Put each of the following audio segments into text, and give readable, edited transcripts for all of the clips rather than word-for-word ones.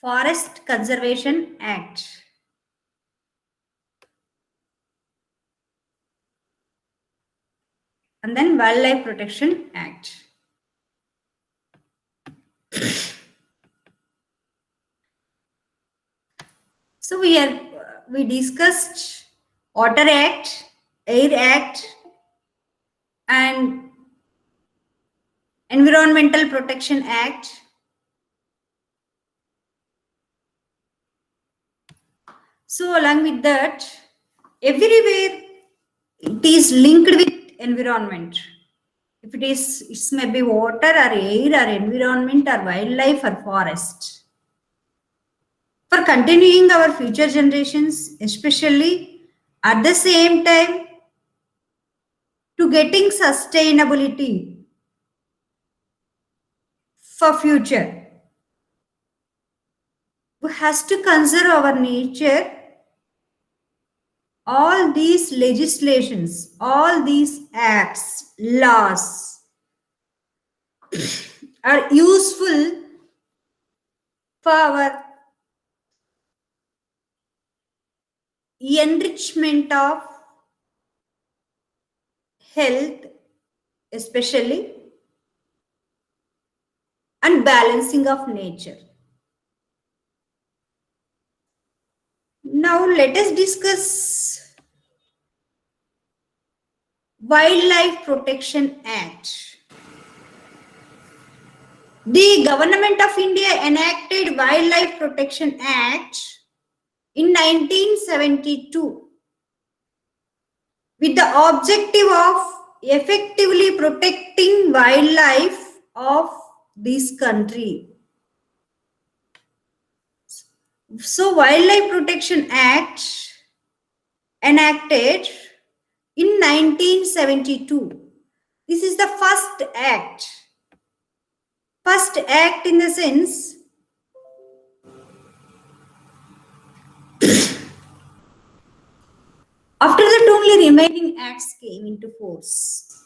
Forest Conservation Act. And then Wildlife Protection Act. So we discussed Water Act, Air Act, and Environmental Protection Act. So along with that, everywhere it is linked with environment. If it may be water or air or environment or wildlife or forest. For continuing our future generations, especially at the same time to getting sustainability for future. We has to conserve our nature. All these legislations, all these acts, laws are useful for our enrichment of health, especially, and balancing of nature. Now let us discuss Wildlife Protection Act. The Government of India enacted Wildlife Protection Act in 1972 with the objective of effectively protecting wildlife of this country. So Wildlife Protection Act enacted in 1972. This is the first act. First act in the sense after that only remaining acts came into force.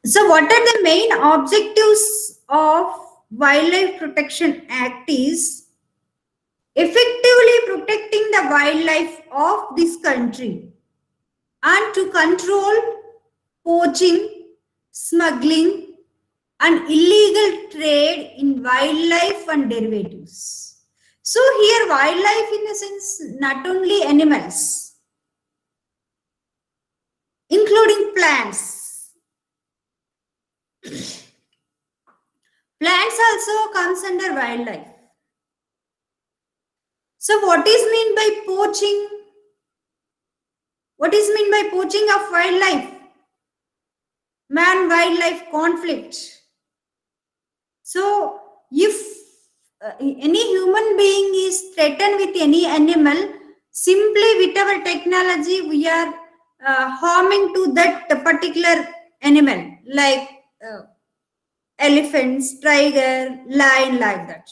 So what are the main objectives of Wildlife Protection Act is effectively protecting the wildlife of this country and to control poaching, smuggling and illegal trade in wildlife and derivatives. So here wildlife in the sense not only animals, including plants. Plants also comes under wildlife. So what is meant by poaching? What is meant by poaching of wildlife? Man-wildlife conflict. So if any human being is threatened with any animal, simply with our technology we are harming to that particular animal, like elephants, tiger, lion, like that.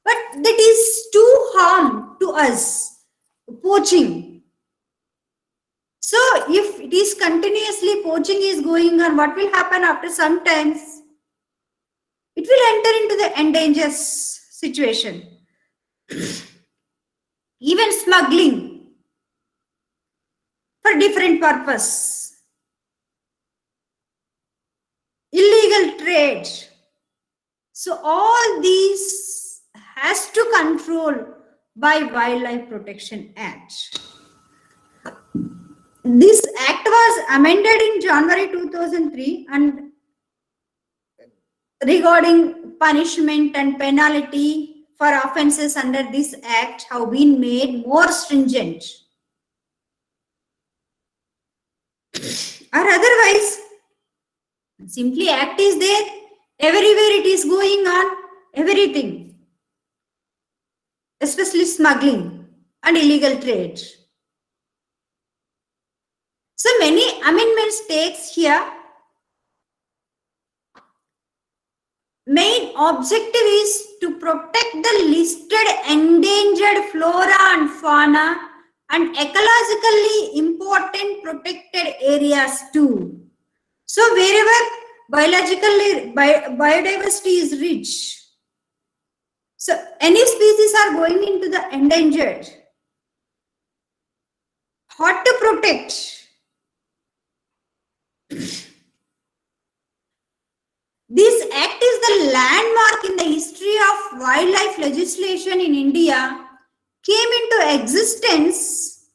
But that is too harm to us, poaching. So if it is continuously poaching is going on, what will happen after some times? It will enter into the endangered situation. Even smuggling for different purpose. Illegal trade. So all these has to control by Wildlife Protection Act. This act was amended in January 2003 and regarding punishment and penalty for offences under this act have been made more stringent. Or otherwise, simply act is there, everywhere it is going on, everything, especially smuggling and illegal trade. So many amendments takes here. Main objective is to protect the listed endangered flora and fauna and ecologically important protected areas too. So wherever biodiversity is rich. So any species are going into the endangered. What to protect? This act is the landmark in the history of wildlife legislation in India. Came into existence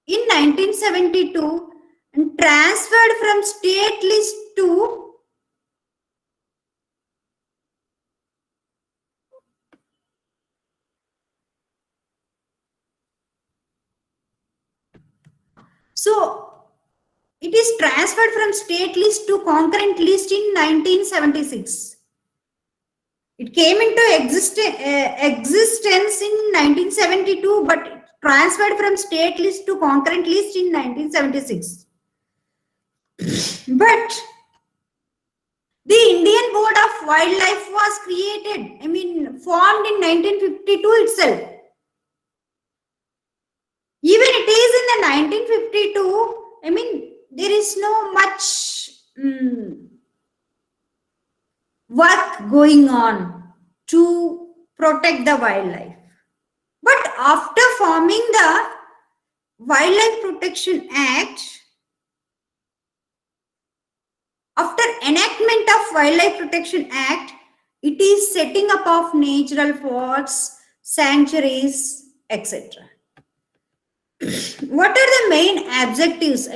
in 1972 and transferred from state list to it is transferred from state list to concurrent list in 1976. It came into existence in 1972, but transferred from state list to concurrent list in 1976. But the Indian Board of Wildlife was formed in 1952 itself. Even it is in the 1952, there is no much work going on to protect the wildlife. But after forming the Wildlife Protection Act, after enactment of Wildlife Protection Act, it is setting up of natural parks, sanctuaries, etc. What are the main objectives?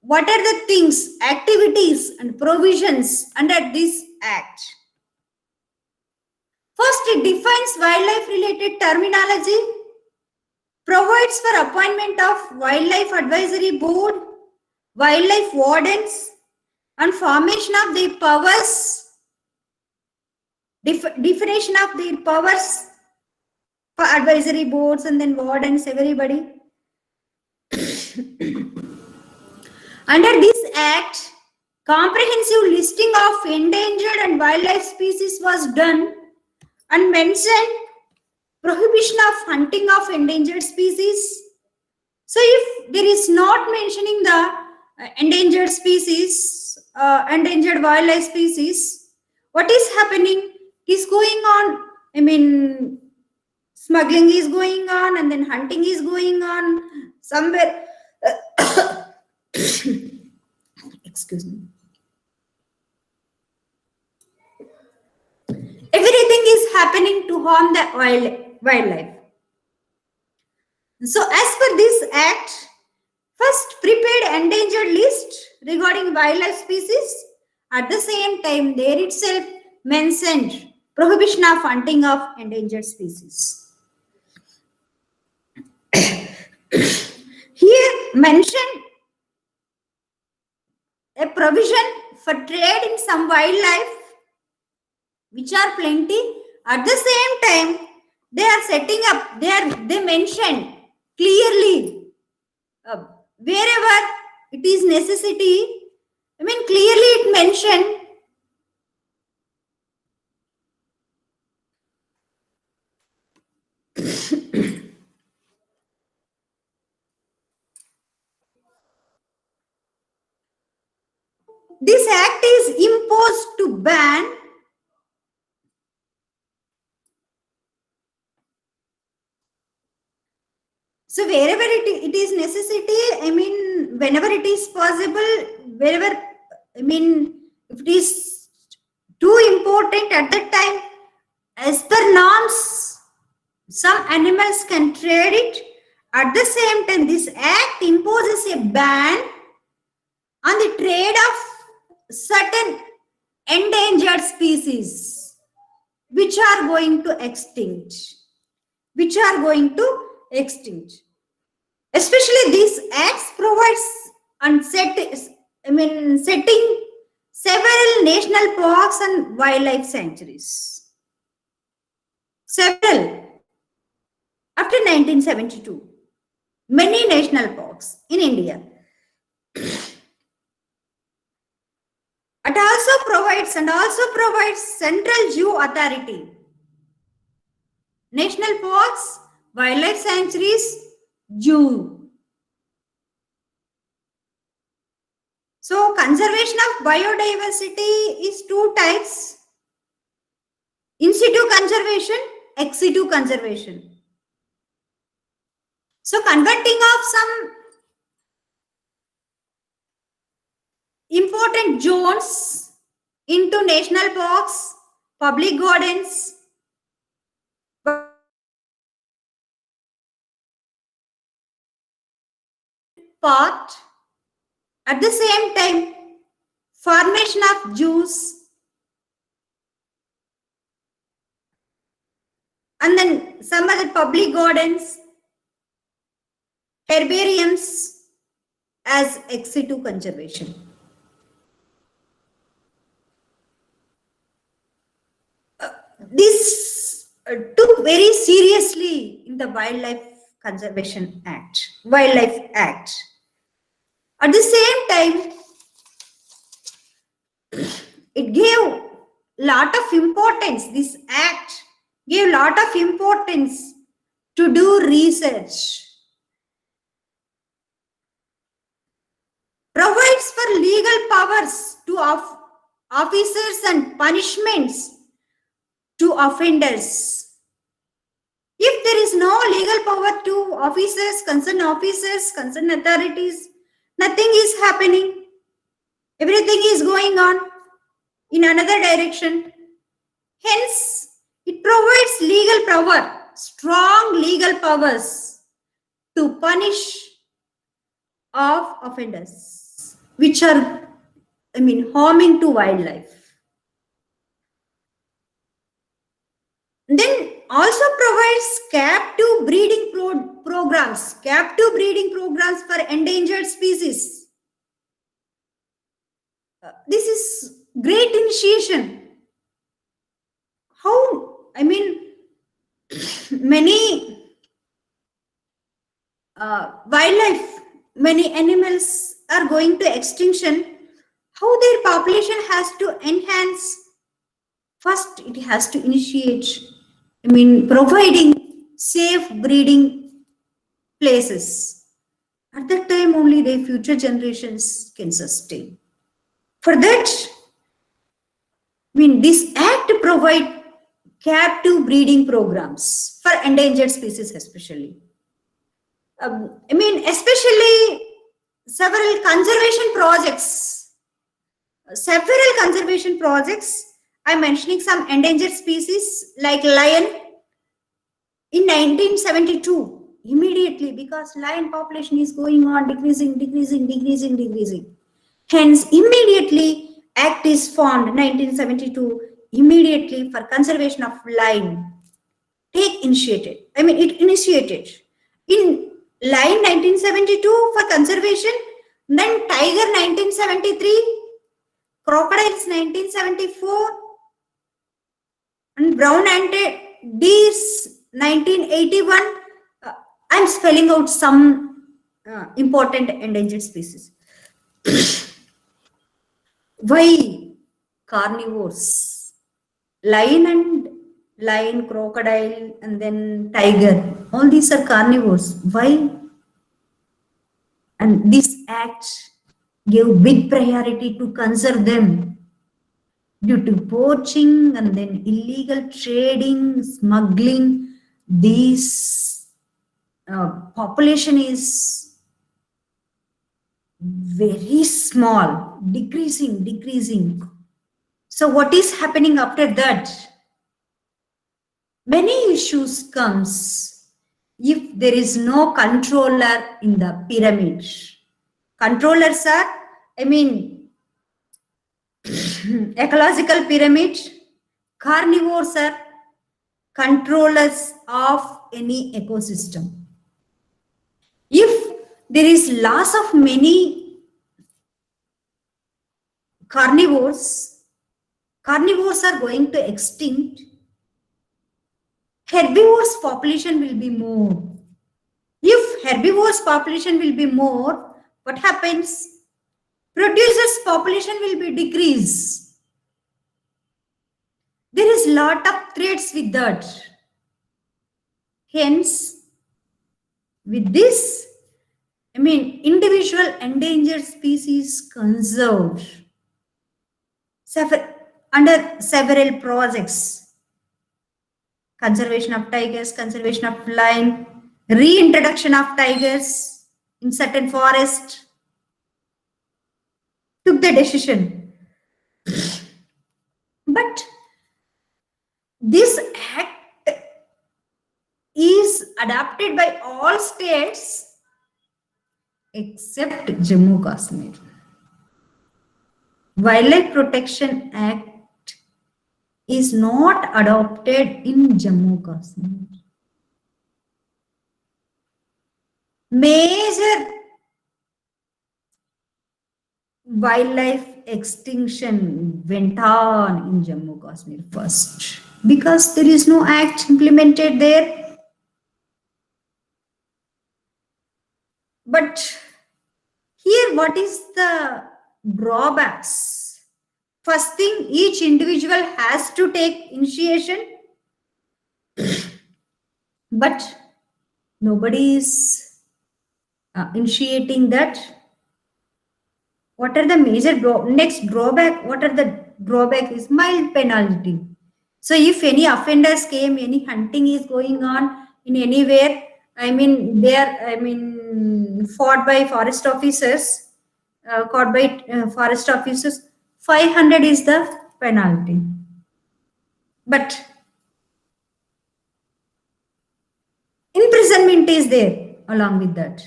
What are the things, activities and provisions under this act? First, it defines wildlife related terminology, provides for appointment of Wildlife Advisory Board, wildlife wardens, and formation of their powers, definition of their powers for advisory boards and then wardens, everybody. Under this act, comprehensive listing of endangered and wildlife species was done and mentioned prohibition of hunting of endangered species. So if there is not mentioning the endangered species, endangered wildlife species, what is happening is going on, smuggling is going on and then hunting is going on somewhere. Excuse me. Everything is happening to harm the wildlife. So as per this act, first prepared endangered list regarding wildlife species. At the same time, there itself mentioned prohibition of hunting of endangered species. Here mentioned a provision for trade in some wildlife, which are plenty. At the same time, they are setting up, they mentioned clearly wherever it is necessity. Clearly it mentioned this act is imposed to ban so wherever it is necessity, whenever it is possible, wherever, if it is too important at that time, as per norms, some animals can trade it. At the same time, this act imposes a ban on the trade of certain endangered species which are going to extinct. Especially these acts provides and setting several national parks and wildlife sanctuaries. Several. After 1972, many national parks in India. It also provides Central Zoo Authority, national parks, wildlife sanctuaries, zoo. So conservation of biodiversity is two types: in situ conservation, ex situ conservation. So converting of some important zones into national parks, public gardens, part. At the same time, formation of zoos, and then some other public gardens, herbariums as ex situ conservation. This took very seriously in the Wildlife Conservation Act, Wildlife Act. At the same time, it gave lot of importance. This act gave lot of importance to do research, provides for legal powers to officers and punishments to offenders. If there is no legal power to officers, concerned authorities, nothing is happening. Everything is going on in another direction. Hence, it provides legal power, strong legal powers to punish of offenders, which are, harming to wildlife. Then also provides captive breeding programs for endangered species. This is great initiation. How, many wildlife, many animals are going to extinction. How their population has to enhance? First, it has to initiate, providing safe breeding places. At that time, only their future generations can sustain. For that, this act provide captive breeding programs for endangered species, especially. Especially several conservation projects. I'm mentioning some endangered species like lion in 1972. Immediately, because lion population is going on decreasing. Hence, immediately act is formed 1972. Immediately for conservation of lion. It initiated. In lion 1972 for conservation, then tiger 1973, crocodiles 1974, and brown-anted deers 1981. I'm spelling out some important endangered species. Why carnivores? Lion, crocodile, and then tiger. All these are carnivores. Why? And this act gave big priority to conserve them due to poaching and then illegal trading, smuggling. This population is very small, decreasing. So what is happening after that? Many issues comes if there is no controller in the pyramid. Controllers are, ecological pyramid. Carnivores are controllers of any ecosystem. If there is loss of many carnivores are going to extinct. Herbivores population will be more. If herbivores population will be more, what happens? Producers population will be decreased. There is lot of threats with that. Hence, with this, individual endangered species conserved under several projects: conservation of tigers, conservation of lion, reintroduction of tigers in certain forests, took the decision. But this act is adopted by all states except Jammu Kashmir. Wildlife Protection Act is not adopted in Jammu Kashmir. Major wildlife extinction went on in Jammu Kashmir first because there is no act implemented there. But here, what is the drawbacks? First thing, each individual has to take initiation, but nobody is initiating that. What are the major next drawback? What are the drawback is mild penalty. So if any offenders came, any hunting is going on in anywhere, they are, fought by forest officers, caught by forest officers, 500 is the penalty. But imprisonment is there along with that.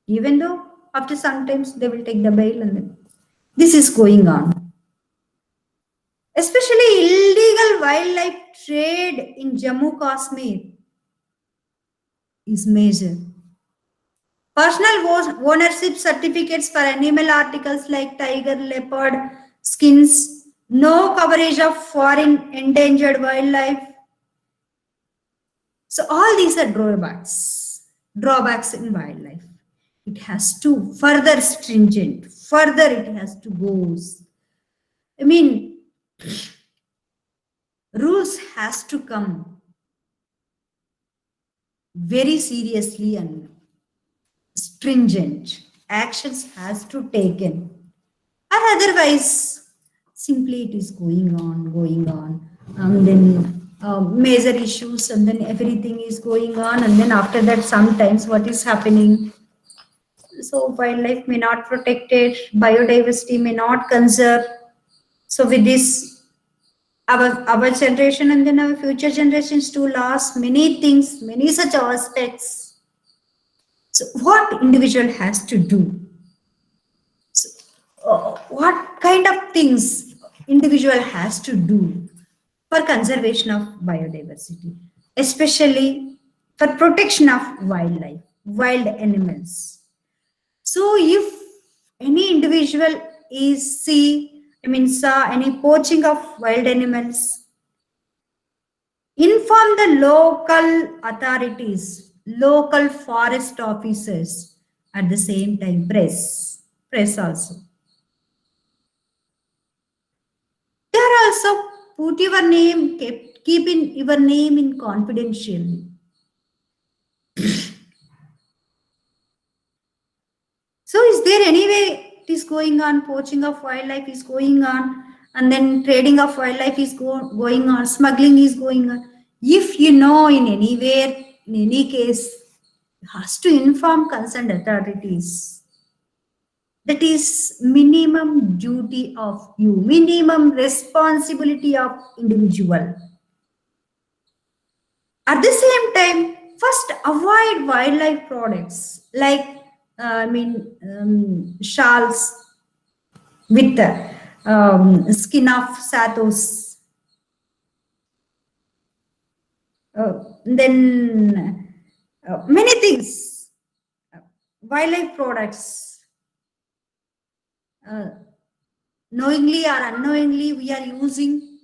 Even though after sometimes they will take the bail, and then this is going on. Especially illegal wildlife trade in Jammu Kashmir is major. Personal ownership certificates for animal articles like tiger, leopard, skins, no coverage of foreign endangered wildlife. So all these are drawbacks in wildlife. It has to further stringent, further it has to go. Rules has to come very seriously and stringent. Actions has to taken, or otherwise simply it is going on, and then major issues, and then everything is going on, and then after that sometimes what is happening? So wildlife may not protected, biodiversity may not conserve. So with this, our generation and then our future generations to lost many things, many such aspects. So what individual has to do? So, what kind of things individual has to do for conservation of biodiversity, especially for protection of wildlife, wild animals? So if any individual saw any poaching of wild animals, inform the local authorities, local forest officers, at the same time press also. They are also put your name, keeping your name in confidentially. So is there any way it is going on, poaching of wildlife is going on, and then trading of wildlife is going on, smuggling is going on? If you know in anywhere, in any case, you has to inform concerned authorities. That is minimum duty of you, minimum responsibility of individual. At the same time, first avoid wildlife products like shawls with the skin of satos. Then many things, wildlife products. Knowingly or unknowingly, we are using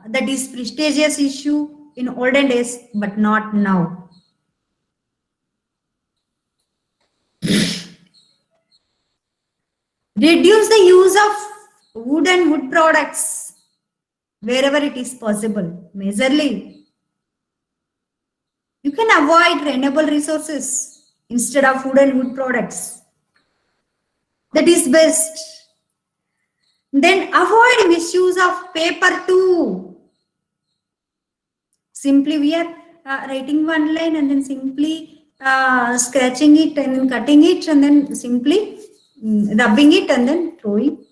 that is prestigious issue in olden days, but not now. Reduce the use of wood and wood products wherever it is possible. Majorly, you can avoid renewable resources. instead of wood and wood products. That is best. Then avoid misuse of paper too. Simply we are writing one line and then simply scratching it and then cutting it and then simply rubbing it and then throwing.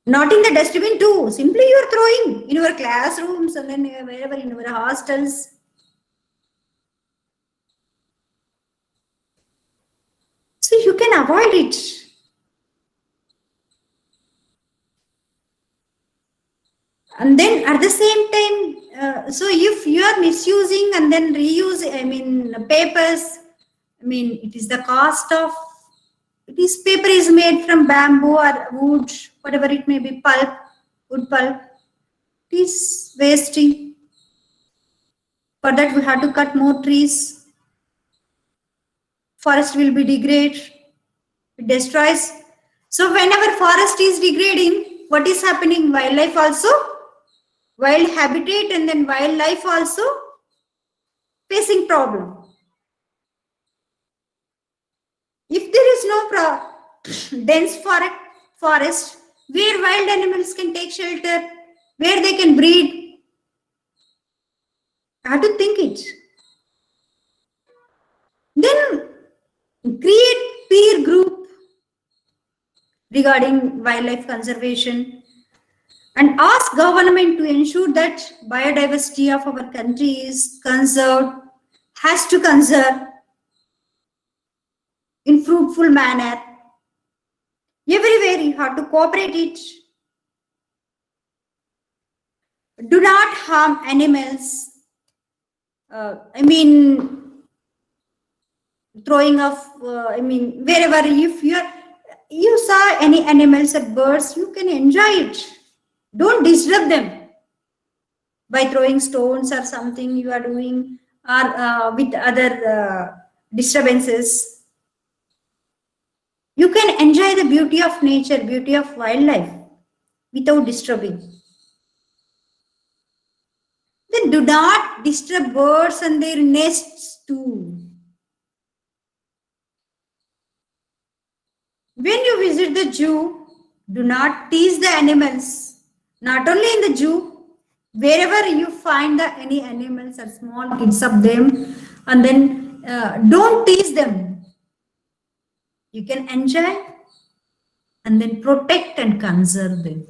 Not in the dustbin too. Simply you are throwing in your classrooms and then wherever in your hostels. So you can avoid it. And then at the same time, so if you are misusing and then reuse, papers, it is the cost of, this paper is made from bamboo or wood, whatever it may be, pulp, wood pulp. It is wasting. For that we have to cut more trees. Forest will be degraded. It destroys. So whenever forest is degrading, what is happening? Wildlife also, wild habitat and then wildlife also facing problem. If there is no dense forest where wild animals can take shelter, where they can breed, I have to think it. Then create peer group regarding wildlife conservation and ask government to ensure that biodiversity of our country is conserved, has to conserve in fruitful manner. Everywhere you have to cooperate it. Do not harm animals. Throwing of, wherever if you saw any animals or birds, you can enjoy it. Don't disturb them by throwing stones or something you are doing, or with other disturbances. You can enjoy the beauty of nature, beauty of wildlife without disturbing. Then do not disturb birds and their nests too. When you visit the zoo, do not tease the animals. Not only in the zoo, wherever you find any animals or small kids of them, and then don't tease them. You can enjoy and then protect and conserve them.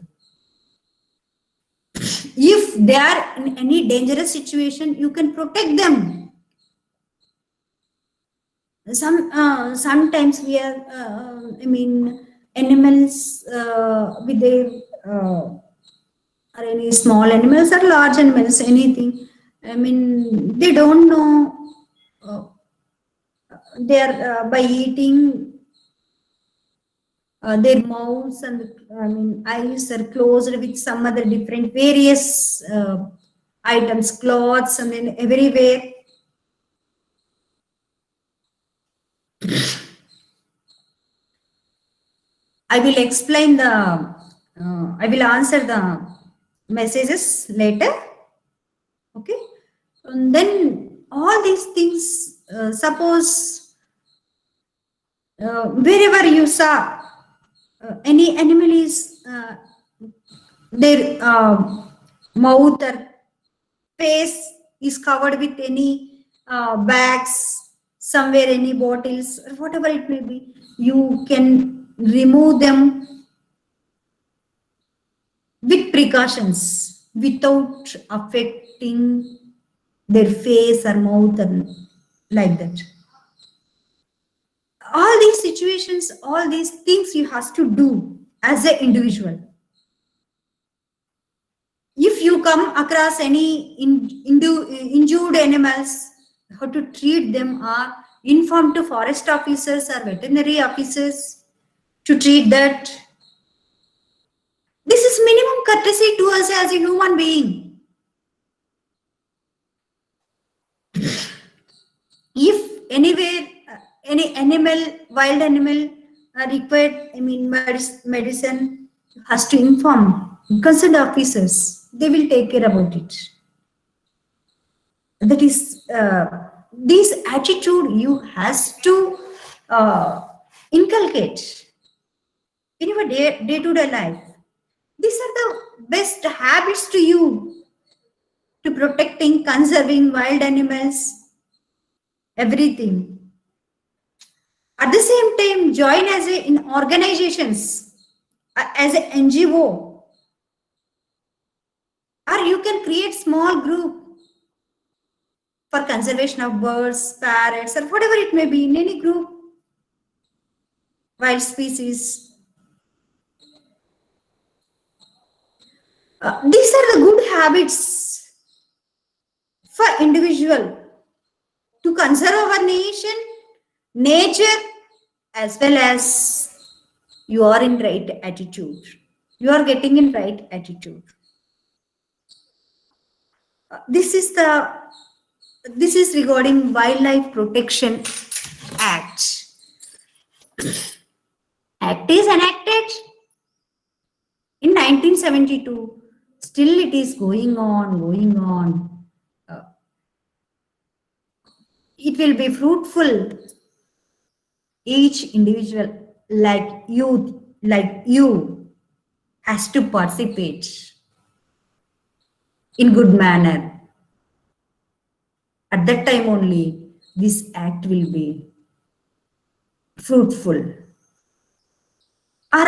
If they are in any dangerous situation, you can protect them. Sometimes we are, animals with their, or any small animals or large animals, anything. They don't know. They are by eating, their mouths and eyes are closed with some other different various items, clothes, and then everywhere. I will explain I will answer the messages later. Okay. And then all these things, suppose wherever you saw any animal is, their mouth or face is covered with any bags, somewhere any bottles, or whatever it may be, you can remove them with precautions without affecting their face or mouth and like that. All these situations, all these things you have to do as an individual. If you come across any injured animals, how to treat them, or inform to forest officers or veterinary officers to treat that. This is minimum courtesy to us as a human being. If anywhere any animal, wild animal required, medicine, has to inform concerned officers. They will take care about it. That is this attitude you has to inculcate in your day-to-day life. These are the best habits to you to protecting, conserving wild animals, everything. At the same time, join as in organizations, as an NGO, or you can create small group for conservation of birds, parrots, or whatever it may be in any group, wild species. These are the good habits for individual to conserve our nation, nature, as well as you are in right attitude. You are getting in right attitude. This is regarding Wildlife Protection Act. Act is enacted in 1972. Still it is going on, going on. It will be fruitful. Each individual like you has to participate in good manner. At that time only this act will be fruitful.